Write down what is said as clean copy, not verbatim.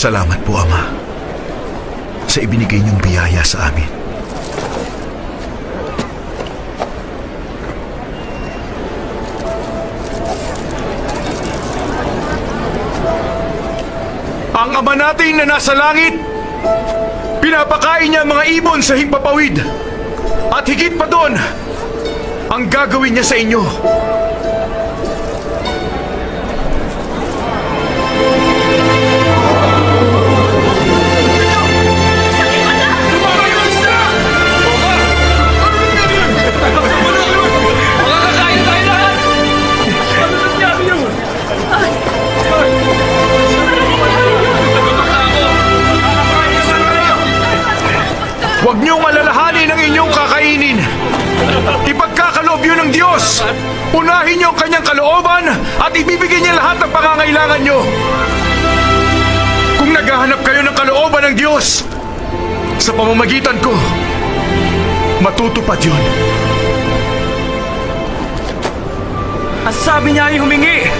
Salamat po, Ama, sa ibinigay niyong biyaya sa amin. Ang Ama natin na nasa langit, pinapakain niya ang mga ibon sa himpapawid. At higit pa doon, ang gagawin niya sa inyo. Huwag niyong alalahanin ang inyong kakainin. Ipagkakaloob yun ng Diyos. Unahin niyo ang kanyang kalooban at ibibigay niya lahat ng pangangailangan niyo. Kung naghahanap kayo ng kalooban ng Diyos, sa pamamagitan ko, matutupad yun. Ang sabi niya ay humingi